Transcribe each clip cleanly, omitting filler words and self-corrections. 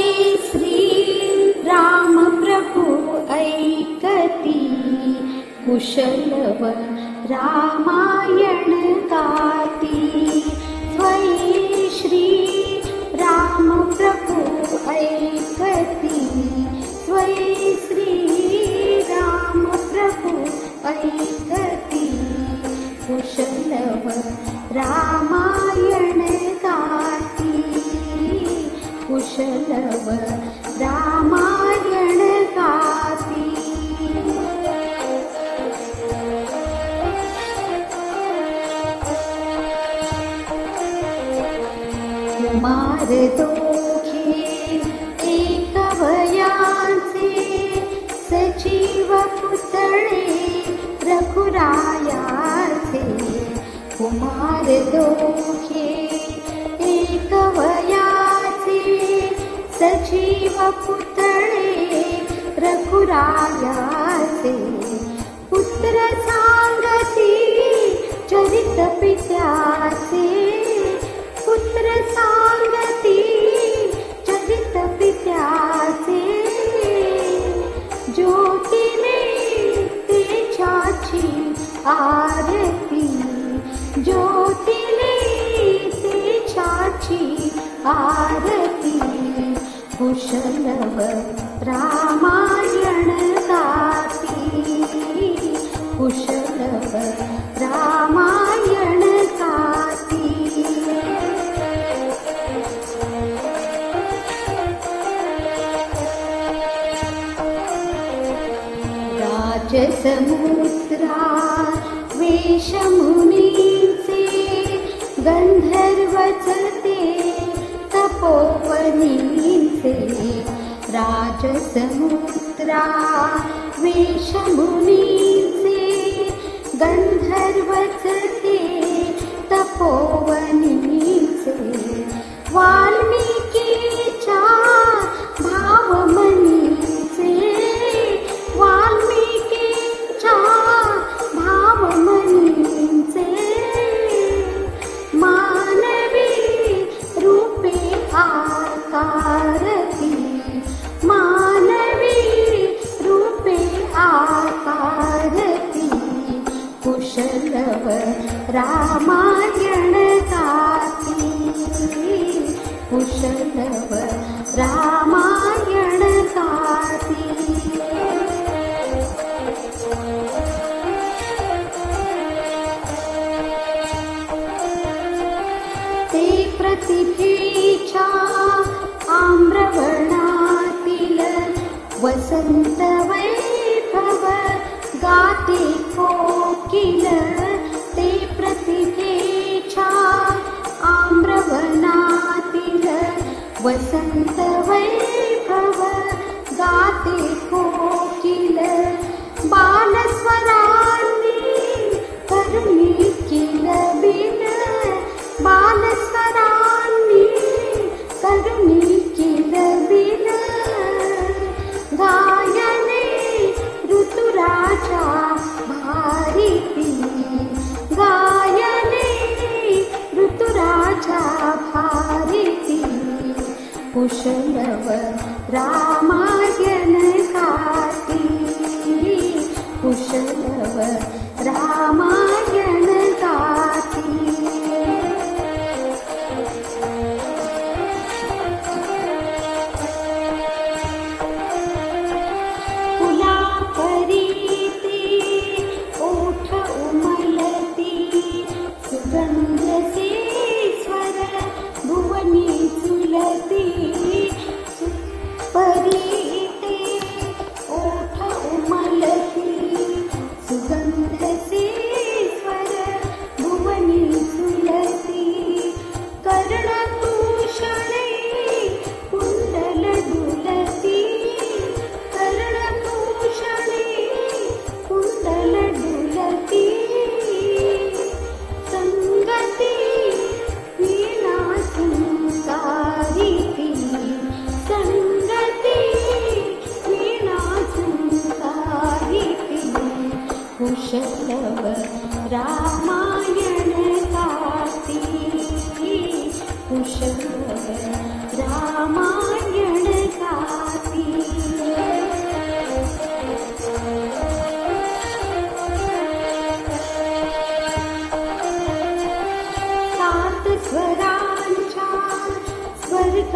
श्री राम प्रभु ऐकती, कुशलव रामायण गाती। स्वयं श्री राम प्रभु ऐकती, स्वयं श्री राम प्रभु ऐकती, कुशलव रामायण गाती, कुशलव रामायण गाती। कुमार दोघे एक वयाचे, सजीव पुतळे रघुरायाचे। कुमार दोघे एक वयाचे, सजीव पुतळे रघुरायाचे। पुत्र सांगती चरित पित्याचे, पुत्र सांगती चरित पित्याचे। ज्योतीने तेजाची आरती, ज्योतीने तेजाची आरती। कुशलव रामायण गाती, कुशलव रामायण गाती। राजसमुद्रा वेशमुनीचे, गंधर्वचते तपोवनीचे। राजसमुद्रा वेशमुनीचे, गंधर्वचते तपोवनीचे। वाल्मिकीच्या भावमनीचे, वाल्मिकीच्या भावमनीचे। मानवी रूपे आकारती, मानवी रूपे आकारती। कुशलव रामायण गाती, कुशलव रामायण गाती। ते प्रतिभेच्या आम्रवर्णातील, वसंत वैभव गाते कोकिल। ते प्रतिभेच्या आम्रवर्णातील, वसंत वैभव गाते कोकिल। बालस्वरांनी करुणी किलबिल, बालस्वरांनी करुणी किलबिल। गायने ऋतुराजा भारिती, गायने ऋतुराजा भारिती। कुशलव रामायण गाती, कुशलव रामायण गाती। फुलापरीती ओठ उमलती, सुगंधसे स्वर भुवनी झुलती। परीते ओठ उमलती, सुगंधसे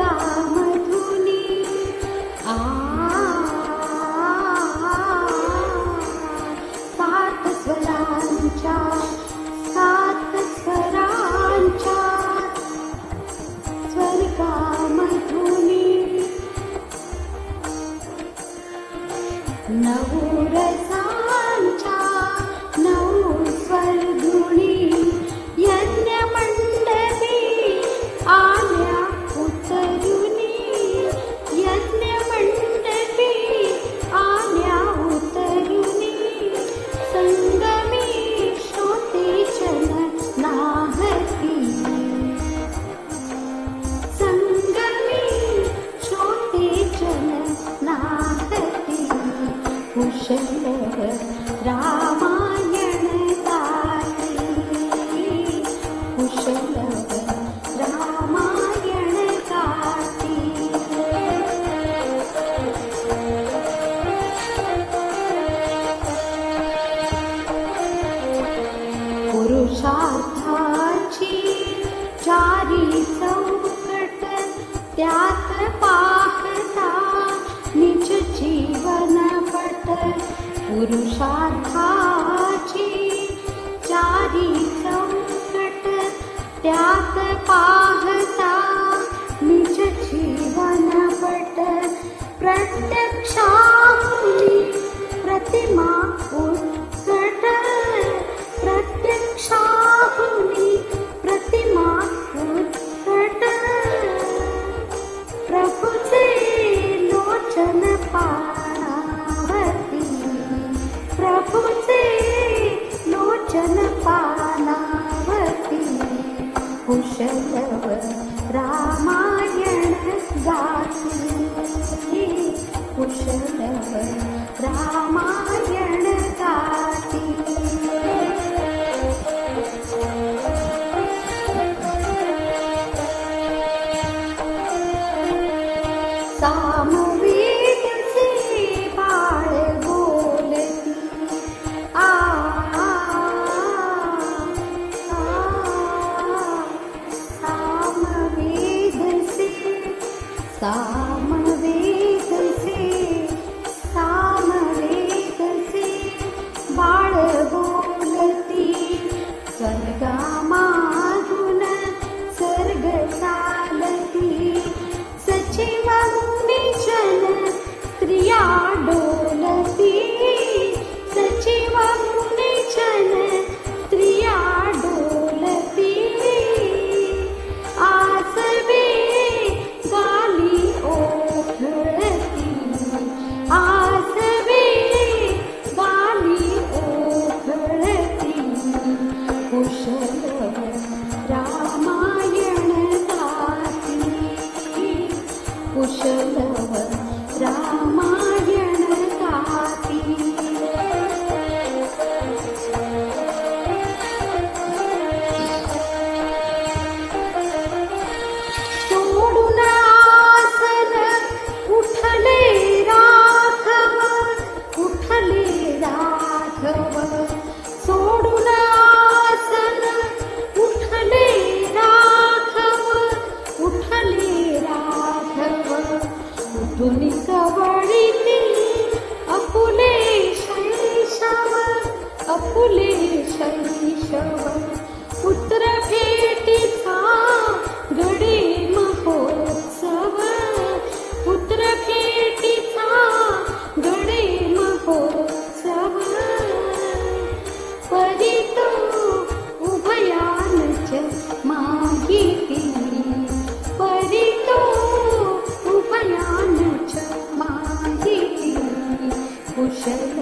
स्वर्गामधुनी सात स्वरांच्या स्वर्गामधुनी नऊ रसांच्या नऊ स्वरधुनी यज्ञमंडली आल्या उतरुनी यज्ञमंडली आल्या उतरुनी संगमी श्रोतेचन नाहती संगमी श्रोतेचन नाहती कुशल रामायण गाती कुशल रामायण गाती पुरुषार्थाची चारी चौकट त्यात पाहता निज जीवन पट पुरुषार्थाची चारी चौकट त्यात पाहता निज जीवन पट प्रत्यक्षाहुनी प्रतिमा उत्कट प्रत्यक्षाहुनी प्रतिमा उत्कट प्रभुचे लोचन पानावती प्रभुचे लोचन पानावती कुशल रामायण गाती कुशल रामायण गाती सामवेद से बाळ बोलती सामवेद से बाळ बोलती स्वर्गामागून सर्ग चालती सचिव मुनिजन स्त्रिया डोलती सचिव मुनिजन स्त्रिया डोलती आसवे गाली ओघळती आसवे गाली ओघळती कुशल रामायण गाती कुशल रामायण गाती सोडून आसन उठले राघव सोडून आसन उठले राघव उठून कवळीती अपुले शैशव पुत्र भेटीचा गडे महोत्सव पुत्र भेटीचा गडे महोत्सव परितो उभयानच मागिती परितो उभयानच मागिती कुशल